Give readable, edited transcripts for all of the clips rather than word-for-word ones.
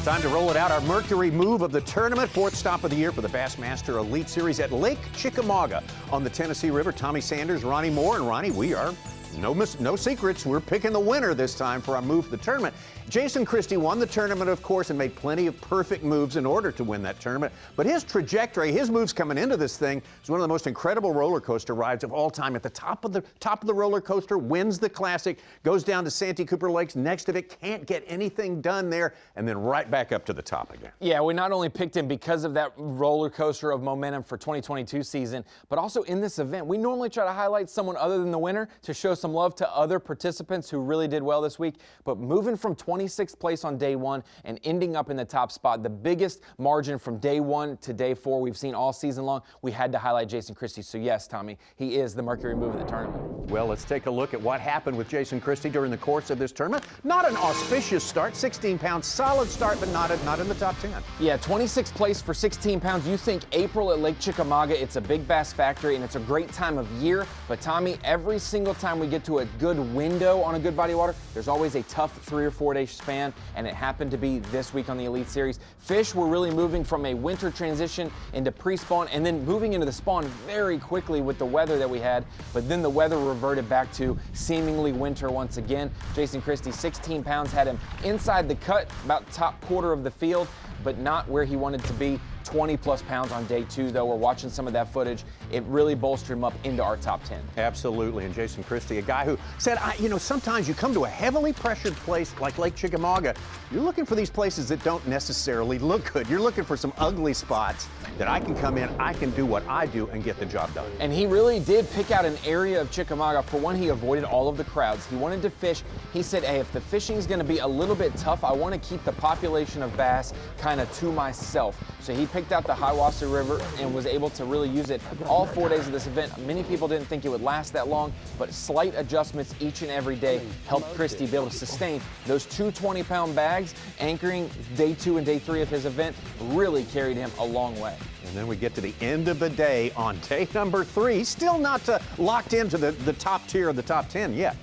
Time to roll it out, our Mercury Move of the tournament. Fourth stop of the year for the Bassmaster Elite Series at Lake Chickamauga on the Tennessee River. Tommy Sanders, Ronnie Moore, and Ronnie, we are no secrets. We're picking the winner this time for our move for the tournament. Jason Christie won the tournament, of course, and made plenty of perfect moves in order to win that tournament. But his trajectory, his moves coming into this thing, is one of the most incredible roller coaster rides of all time. At the top of the roller coaster, wins the Classic, goes down to Santee Cooper Lakes. Next of it, can't get anything done there, and then right back up to the top again. Yeah, we not only picked him because of that roller coaster of momentum for 2022 season, but also in this event, we normally try to highlight someone other than the winner to show some love to other participants who really did well this week. But moving from 26th place on day one and ending up in the top spot, the biggest margin from day one to day four we've seen all season long, we had to highlight Jason Christie. So yes, Tommy, he is the Mercury Move of the tournament. Well, let's take a look at what happened with Jason Christie during the course of this tournament. Not an auspicious start, 16 pounds, solid start, but not in the top 10. Yeah, 26th place for 16 pounds. You think April at Lake Chickamauga, it's a big bass factory and it's a great time of year. But Tommy, every single time we get to a good window on a good body of water, there's always a tough 3 or 4 day span, and it happened to be this week on the Elite Series. Fish were really moving from a winter transition into pre-spawn and then moving into the spawn very quickly with the weather that we had, but then the weather reverted back to seemingly winter once again. Jason Christie, 16 pounds, had him inside the cut, about top quarter of the field, but not where he wanted to be. 20 plus pounds on day two, though. We're watching some of that footage. It really bolstered him up into our top 10. Absolutely. And Jason Christie, a guy who said, sometimes you come to a heavily pressured place like Lake Chickamauga, you're looking for these places that don't necessarily look good. You're looking for some ugly spots that I can come in, I can do what I do and get the job done. And he really did pick out an area of Chickamauga. For one, he avoided all of the crowds. He wanted to fish. He said, hey, if the fishing is going to be a little bit tough, I want to keep the population of bass kind of to myself. So he picked out the Hiwassee River and was able to really use it all 4 days of this event. Many people didn't think it would last that long, but slight adjustments each and every day helped Christie be able to sustain those two 20-pound bags, anchoring day 2 and day 3 of his event, really carried him a long way. And then we get to the end of the day on day number 3, still not locked into the top tier of the top 10 yet.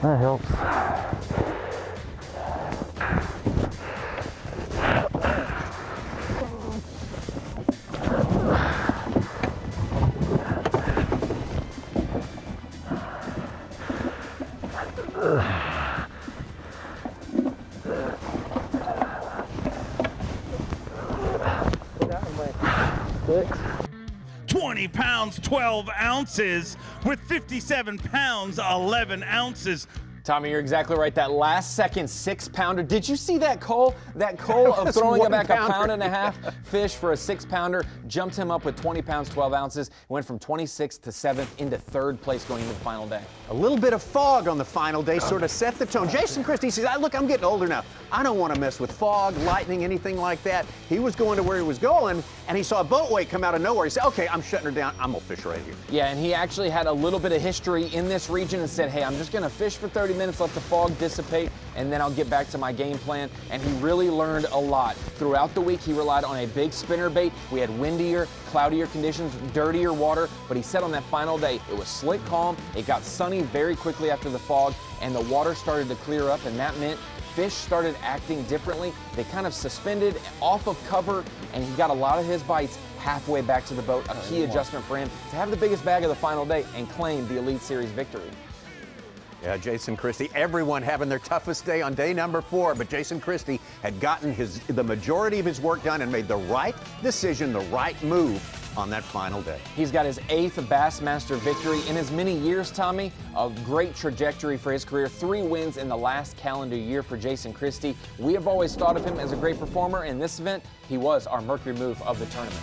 That helps. Six. 20 pounds, 12 ounces with 57 pounds, 11 ounces. Tommy, you're exactly right. That last second 6-pounder. Did you see that Cole? That Cole of throwing back a pound and a half fish for a 6-pounder jumped him up with 20 pounds, 12 ounces. Went from 26th to 7th into 3rd place going into the final day. A little bit of fog on the final day sort of set the tone. Jason Christie says, look, I'm getting older now. I don't want to mess with fog, lightning, anything like that. He was going to where he was going, and he saw a boat wake come out of nowhere. He said, okay, I'm shutting her down. I'm going to fish right here. Yeah, and he actually had a little bit of history in this region and said, hey, I'm just going to fish for 30 minutes, let the fog dissipate, and then I'll get back to my game plan. And he really learned a lot. Throughout the week, he relied on a big spinner bait. We had windier, cloudier conditions, dirtier water, but he said on that final day, it was slick calm. It got sunny very quickly after the fog, and the water started to clear up, and that meant fish started acting differently. They kind of suspended off of cover, and he got a lot of his bites halfway back to the boat. A key adjustment for him to have the biggest bag of the final day and claim the Elite Series victory. Yeah, Jason Christie, everyone having their toughest day on day number 4, but Jason Christie had gotten the majority of his work done and made the right decision, the right move on that final day. He's got his 8th Bassmaster victory in as many years, Tommy. A great trajectory for his career. 3 wins in the last calendar year for Jason Christie. We have always thought of him as a great performer. In this event, he was our Mercury Move of the tournament.